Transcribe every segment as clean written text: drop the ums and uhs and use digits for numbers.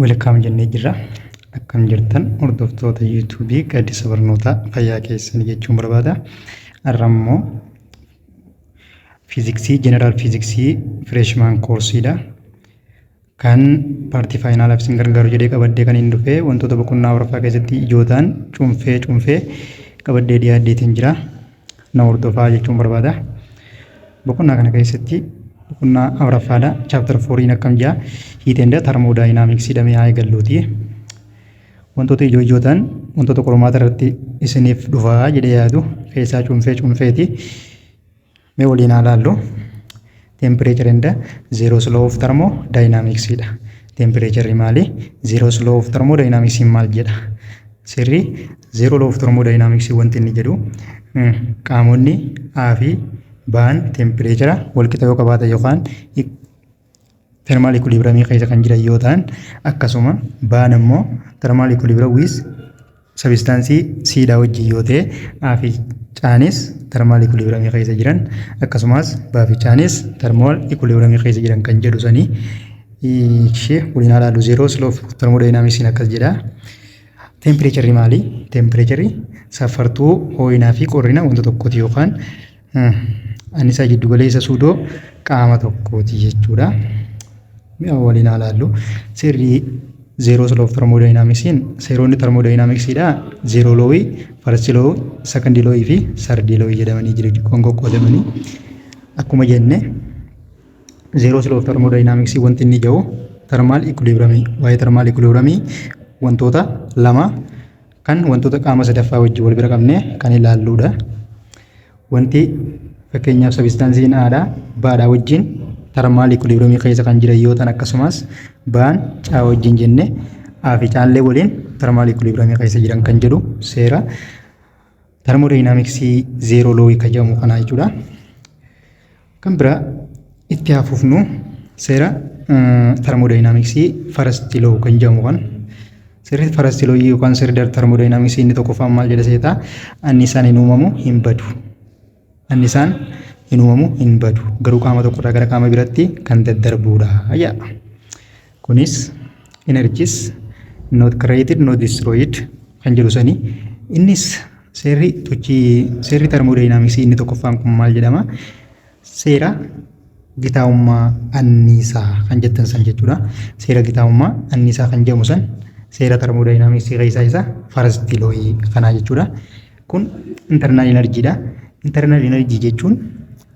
Welcome jennee jirra. Akkam jirtan hordoftoota YouTube Gaaddisa Barnootaa fayyaa keessan jechuun barbaada. Har'a immoo fiiziksii General Fiiziksii Freshman Courseedha. Kan paartii faayinaalaaf isin gargaaru jedhee qabaddee kan hin dhufee wantoota boqonnaa Awurooppaa keessatti ijootaan cuunfee qabaddee dhiyaaddeetiin jira. Na hordofaa jechuun barbaada. Boqonnaa kana keessatti boqonnaa Awurooppaadha. Chapter 4 akkam jaa Heat and Thermodynamics jedhamee haa eegalluuti. Wantoota ijootaan wantoota qormaata irratti isiniif dhufaa jedhee yaadu keessaa cuunfeeti. Mee waliin haa ilaallu. Temperature and Zero's law of thermodynamics dha. Temperature maali? Zero's law of thermodynamics maal jedha? Sirri zero law of thermodynamics wanti inni jedhu qaamonni A fi B'n temperature wal qixa yoo qabaatan yookaan thermal equilibrium keessa kan jiran yoo ta'an akkasuma B'n immoo thermal equilibrium with substance C dha wajjin yoo ta'e A fi C'nis thermal equilibrium keessa jiran akkasumas B fi C'nis thermal equilibrium keessa jiran kan jedhu sanii ishee waliin ilaallu. Zero's law of thermodynamics akkas jedha. Temperature maali? Temperature safartuu ho'inaa fi qorrina wanta tokkooti yookaan annisaa jiddu galeessa suudoo qaama tokkooti jechuudha. Mi'a waliin ilaallu. Sirri Zero's law of thermodynamics seeronni thermodynamicsiidha. Zero law, first law, second law fi third law jedhamanii jiru qoqqoodamanii. Akkuma jenne Zero's law of thermodynamics wanti inni jiru thermal equilibrium. Waa'ee thermal equilibrium wantoota lama kan wantoota qaama sadaffaa wajjin wal bira qabne kan ilaalluudha. Wanti fakkeenyaaf substansiin A'dha B'dha wajjin thermal equilibrium keessa kan jiran yoo ta'an akkasumas B'n C wajjin jenne A fi C'llee waliin thermal equilibrium keessa jiran kan jedhu seera thermodynamics zero law kan jedhamu kana jechuudha. Kan bira itti hafuufnu seera thermodynamics first law kan jedhamu kan sirri first law yookaan sirri thermodynamics inni tokkoffaan maal jedha seeta annisaan hin uumamu hin badu. Annisaan hin uumamu hin badu. Garuu qaama tokkorraa gara qaama biraatti kan daddarbuudha. Kunis energies not created not destroyed kan jedhu sanii. Innis seerri thermodynamics inni tokkoffaan kun maal jedhama? Seera gitaa'ummaa anniisaa kan jettan san jechuudha. Seera gitaa'ummaa anniisaa kan jedhamu san seera thermodynamics keessaa isa first law kanaa jechuudha. Kun internal energy dha. Internal energy jechuun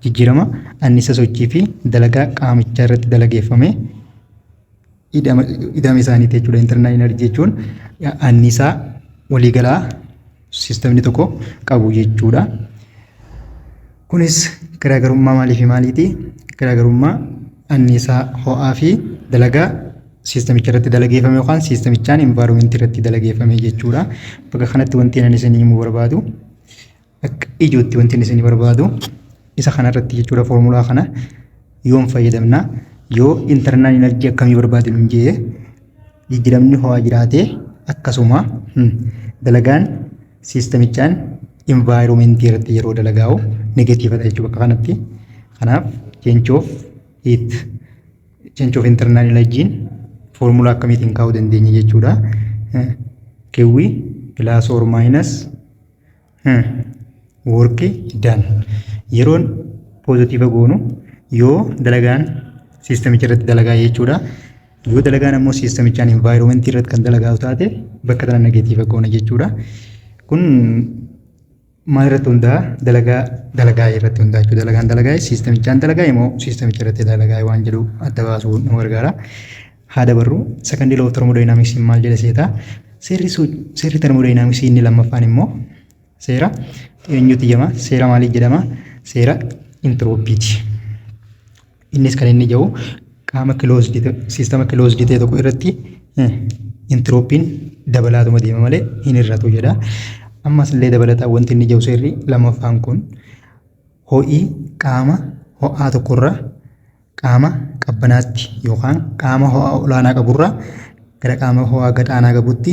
jijjiirama anniisa sochii fi dalagaa qaamichaa irratti dalageeffame idama isaaniiti jechuudha. Internal energy jechuun anniisaa waliigalaa siistemni tokko qabu jechuudha. Kunis garaagarummaa maalii fi maaliiti? Garaagarummaa anniisaa ho'aa fi dalagaa siistemicha irratti dalageeffame yookaan siistemichaan environment irratti dalageeffame jechuudha. Bakka kanatti wanti ani isinii himuu barbaadu akka ijootti wanti ani isinii barbaadu isa kanarratti jechuudha. Foormulaa kana yoom fayyadamna yoo internal energy akkamii barbaadnu jee jijjiiramni ho'aa jiraate akkasuma dalagaan siistemichaan environment irratti yeroo dalagaa'u negatiiva jechuudha bakka kanatti. Kanaaf change of internal energy formula akkamiitiin kaa'uu dandeenya jechuudha. Q plus or minus work done. Yeroon positive goonu yoo dalagaan siistemicha irratti dalagaa jechuudha. Yoo dalagaan ammoo siistemichaan environment irratti kan dalagaa taate bakka tana negative goona jechuudha. Kun maal irratti hundaa'a? Dalagaa irratti hundaa'a jechuudha. Dalagaan dalagaa siistemichaan dalagaa immoo siistemicha irratti dalagaa waan jedhu adda baasuu nu gargaara. Haa dabarru second law of thermodynamics maal jedha seeta? Seerri thermodynamics inni lammaffaan immoo seera eenyuti jedhama? Seera maalii jedhama? Seera entroppiiti. Innis kan inni jiru qaama siistema closed ta'e tokko irratti entroppiin dabalaatuma deema malee hin hir'atu jedha. Ammas illee dabalataa wanti inni jiru seerri lammaffaan kun ho'i qaama ho'aa tokkorraa qaama qabbanaatti yookaan qaama ho'aa olaanaa qaburraa gara qaama ho'aa gadaanaa qabutti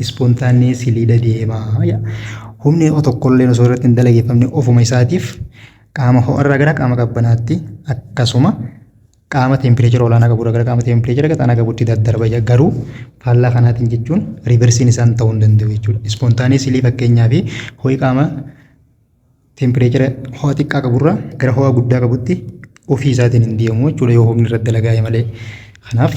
spontaneously deema. Humni tokkollee osoo irratti hin dalageeffamne ofuma isaatiif qaama ho'arraa gara qaama qabbanaatti akkasuma qaama tempereechara olaanaa qaburraa gara qaama tempereechara gadaanaa qabutti daddarba. Garuu faallaa kanaatiin jechuun riversiin isaan ta'uu hin danda'u jechuudha. Ispontaaneesilii fakkeenyaaf ho'i qaama tempereechara ho'a xiqqaa qaburraa gara ho'a guddaa qabutti ofii isaatiin hin deemu jechuudha yoo humni irratti dalagaa'e malee. Kanaaf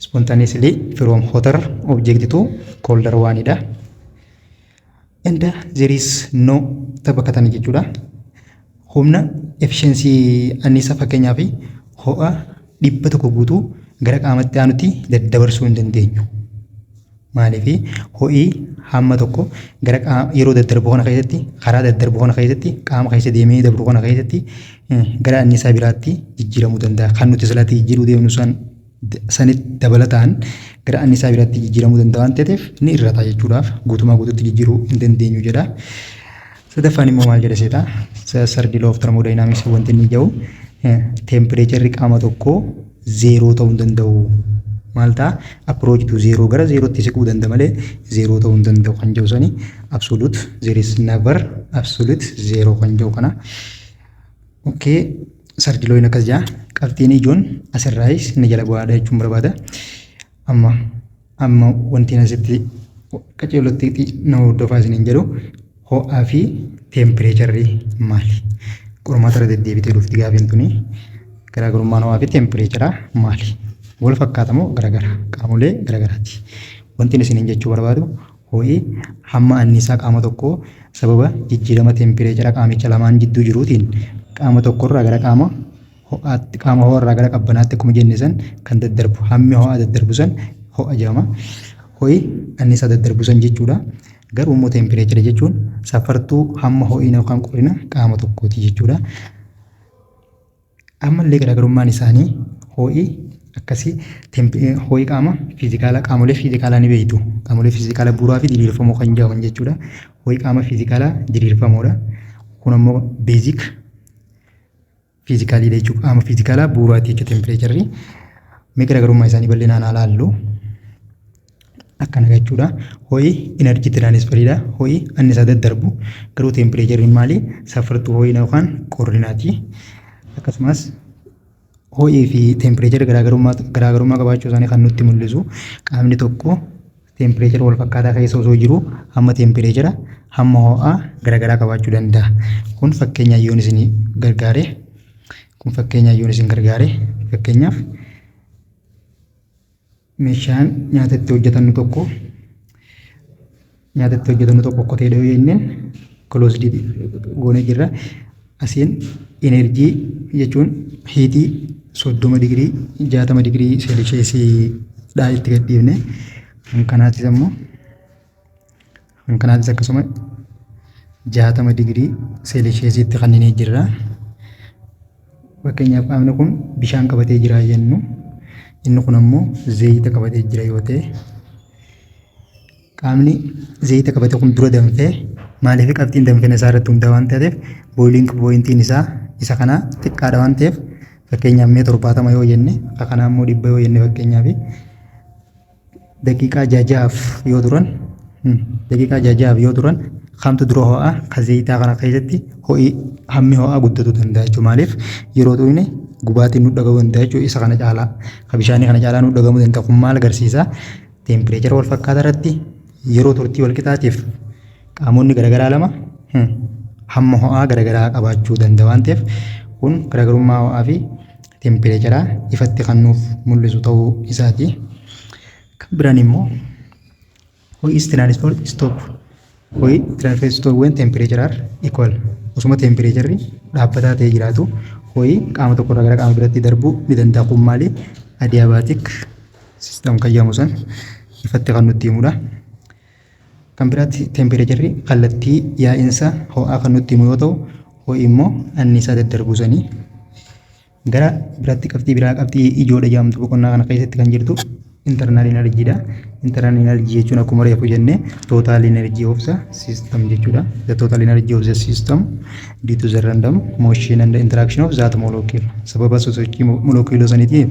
spontaneously from hotter object to colder one dha. And there is no taphatan jechuudha. Humna efficiency annisaa fakkeenyaaf ho'a 100 guutuu gara qaamatti aanutti daddabarsuu hin dandeenyu. Maaliif ho'i hamma tokko gara yeroo daddarbu kana keessatti karaa daddarbu kana keessatti qaama keessa deemee dabru kana keessatti gara annisaa biraatti jijjiiramuu danda'a. Kan nuti silatti jijjiiruu deemnu sanitti dabalataan gara annisaa biraatti jijjiiramuu danda'a waan ta'eef ni irrata jechuudhaaf guutumaa guutuutti jijjiiruu hin dandeenyu jedha. Sadaffaan immoo maal jedha seeta? Sardi law of thermodynamics wanti inni jedhu tempereecherri qaama tokkoo zeeroo ta'uu hin danda'u. Maal ta'a? Approach to zero gara zeerootti siquu danda'a malee zeeroo ta'uu hin danda'u kan jedhu sani absolute there is never absolute zero kan jedhu kana. Okay, sardi law akkas jedha. Qabxiin ijoon asirraayis inni jala bu'aadha jechuun barbaada. Amma wanti asitti qaceellotti nama hordofaa isiniin jedhu ho'aa fi tempereecharri maali? Qormaata irra deddeebitee dhufti gaafiin tuni garaagarummaan ho'aa fi tempereecharaa maali? Wal fakkaata moo garaagara? Qaamolee garaagaraati. Wanti isiniin jechuu barbaadu ho'i hamma annisaa qaama tokkoo sababa jijjiirama tempereechara qaamicha lamaan jidduu jiruutiin qaama tokkorraa gara qaama ho'arraa gara qabbanaatti akkuma jenne san kan daddarbu hammi ho'aa daddarbu san ho'a jedhama. Ho'i annisaa daddarbu san jechuudha. Garuu immoo tempereechara jechuun safartuu hamma ho'ina yookaan qorrina qaama tokkooti jechuudha. Ammallee garaagarummaan isaanii ho'i akkasii ho'i qaama fiizikaalaa qaamolee fiizikaalaa ni beektu. Qaamolee fiizikaalaa bu'uuraa fi diriirfamoo kan jedhaman jechuudha. Ho'i qaama fiizikaalaa diriirfamoodha. Kun ammoo beezik fiizikaalii jechuudha. Qaama fiizikaalaa bu'uuraati jechuudha tempereecharri. Mee garaagarummaa isaanii bal'inaan haa ilaallu. Akkana jechuudha. Ho'i enerjii tiraanisferiidha. Ho'i annisaa daddarbu. Garuu tempereecharri maali? Safartuu ho'ina yookaan qorrinaati. Akkasumas ho'ii fi tempereechara garaagarummaa qabaachuu isaanii kan nutti mul'isu qaamni tokko tempereechara wal fakkaataa keessa osoo jiru hamma tempereechara hamma ho'aa garaagaraa qabaachuu danda'a. Kun fakkeenyaaf yoon isin gargaare fakkeenyaaf meeshaan nyaata itti hojjetannu tokko qottee dhahuu jenneen closed goonee jirra. Asiin enerjii jechuun hiitii 30 digirii 60 digirii seelisheesiidhaa itti gadhiifne kan kanaatis akkasuma 60 digirii seelisheesiitti kanninee jirra. Fakkeenyaaf qaamni kun bishaan qabatee jira jennu inni kun ammoo zayita qabatee jira yoo ta'e qaamni zayita qabate kun dura danfee maaliif qabxiin danfina isaa irratti hundaa waan ta'eef boiling pointiin isaa isa kana xiqqaadha waan ta'eef fakkeenyaaf 70 yoo jenne kana ammoo 100 yoo jenne fakkeenyaaf daqiiqaa 6 yoo turan kamtu dura ho'aa ka zayitaa kana keessatti hammi ho'aa guddatu danda'a jechuudha. Maaliif yeroo tu'ine gubaatiin nu dhaga'uu danda'a jechuudha. Isa kana caalaa ka bishaanii kana caalaa nu dhagahamuu danda'a. Kun maal agarsiisa? Tempereechara wal fakkaataa irratti yeroo turtii wal qixaateef qaamonni garaagaraa lama hamma ho'aa garaagaraa qabaachuu danda'a waan ta'eef kun garaagarummaa ho'aa fi tempereecharaa ifatti kan nuuf mul'isu ta'uu isaati. Kan biraan immoo ho'i transfer stop when temperature are equal. Osuma tempereecharri dhaabbataa ta'ee jiraatu ho'i qaama tokkorraa gara qaama biraatti darbuu ni danda'a. Kun maali? Adiabaatik sistem kan jedhamu san ifatti kan nutti himudha. Kan biraatti tempereecharri kallattii yaa'insa ho'aa kan nutti himu yoo ta'u ho'i immoo annisaa daddarbuu sanii gara biraatti qabxii ijoodha jedhamtu boqonnaa kana keessatti kan jirtu internal energy dha. Internal energy jechuun akkuma reefu jenne total energy of the system jechuudha. The total energy of the system due to the random motion and the interaction of that molecule. Sababa sosochii molecuulii saniitiif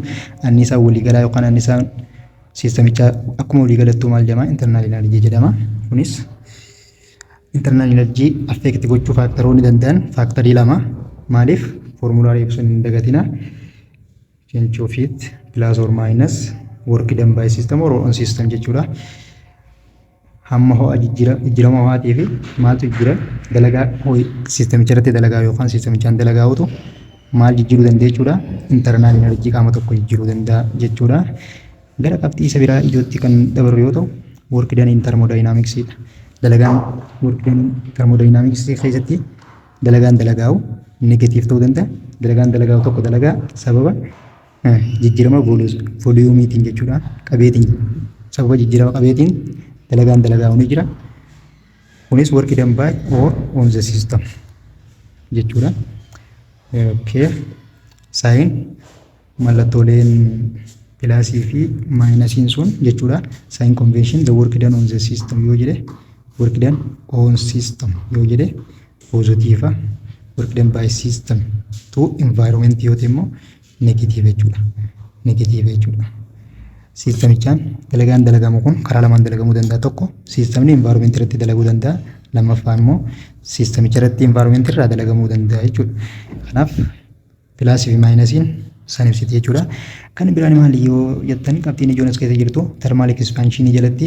annisaa waliigalaa yookaan annisaa sistemichaa akkuma waliigalattuu maal jedhama? Internal energy jedhama. Kunis internal energy affect gochuu faaktaroonni danda'an faaktarii lama. Maaliif? Formulaa ibsuun hin dagatina. change of it plus or minus work done by system or on system jechuudha. Hamma ho'a jijjiirama ho'aatii fi maaltu jira dalagaa ho'i siistamicha irratti dalagaa yookaan siistamichaan dalagaa'utu maal jijjiiruu danda'a jechuudha. Internal energy qaama tokko jijjiiruu danda'a jechuudha. Gara qabxii isa biraa ijootti kan dabaru yoo ta'u work done in thermodynamics dha. Dalagaan work done in thermodynamics keessatti dalagaan dalagaa'u negatiif ta'uu danda'a. Dalagaan dalagaa'u tokko dalagaa sababa jijjiirama voluumiitiin jechuudha. Qabeetiin sababa jijjiirama qabeetiin dalagaan dalagaa'u ni jira. Kunis work done by or on the system jechuudha. Okay. Sign mallattooleen pilaasii fi maayinasiin sun jechuudha. Sign convention the work done on the system yoo jedhe work done on system yoo jedhe positiifa. Work done by system to environment yoo ta'e immoo negative jechuudha. Negative jechuudha. Siistamichaan dalagaan dalagamu kun karaa lamaan dalagamuu danda'a. Tokko siistamni environment irratti dalaguu danda'a. Lammaffaan immoo siistamicha irratti environment irraa dalagamuu danda'a jechuudha. Kanaaf pilaasii fi maayinasiin san ibsite jechuudha. Kan biraan maali yoo jettan qabxiin ijoon as keessa jirtu thermal expansion jalatti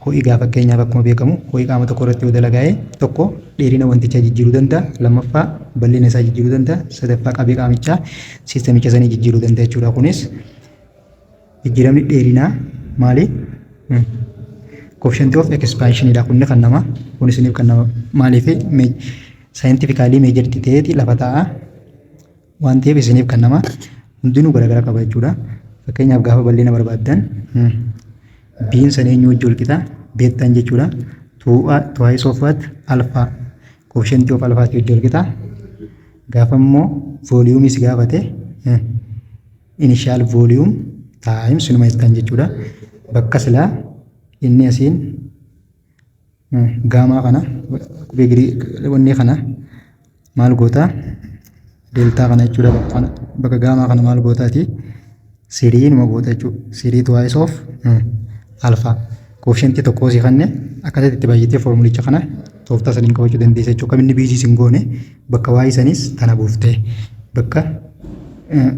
ho'i gaafa fakkeenyaaf akkuma beekamu ho'i qaama tokko irratti yoo dalagaa'e tokko dheerina wantichaa jijjiiruu danda'a. Lammaffaa bal'ina isaa jijjiiruu danda'a. Sadaffaa qabee qaamichaa siistamicha sanii jijjiiruu danda'a jechuudha. Kunis jijjiiramni dheerinaa maali? Coefficient of expansion dha. Kunni kan nama kunis ni kan nama maaliif scientifically measured ta'eeti lafa ta'a waan ta'eef isiniif kan nama hundinuu garaagara qaba jechuudha. Fakkeenyaaf gaafa bal'ina barbaaddan biin san eenyu wajji wal qixa beektan jechuudha. Twice of what alpha coefficient of alpha wajji wal qixa. Gaafa immoo volume is gaafate initial volume times numa jettan jechuudha. Bakka silaa inni asiin gaamaa kana wanni kana maal goota deltaa kana jechuudha. Bakka gaamaa kana maal gootaati sirii numa goota jechuudha. Sirii twice of alpha coefficient tokkoo si kanne akkasitti itti baay'atee formulicha kana tooftaa saniin qabachuu dandeessa jechuudha. Kam inni biisii sin goone bakka waa'ee sanis tana buuftee bakka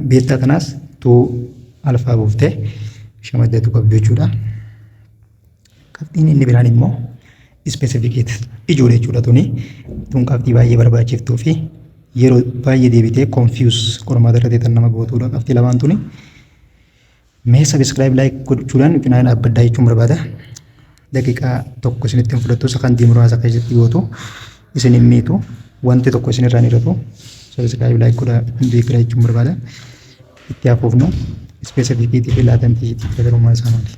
beektaa tanaas tuu alfaa buuftee shamaddatu qabdu jechuudha. Qabxiin inni biraan immoo specificate ijoollee jechuudha. Tun qabxii baay'ee barbaachiftuu fi yeroo baay'ee deebitee confuse qormaata irratti tan nama gootudha. Qabxii lamaan tuni mee subscribe like gochuudhaan cinaan dhaabbaddaa jechuun barbaada. Daqiiqaa tokko isinitti fudhattu sakandii muraasa keessatti gootu isin himmiitu wanti tokko isin irraan irratu subscribe like godhaa jechuun barbaada. Itti hafuufnu specificate fi laatantii fayyadamuu isaa maali?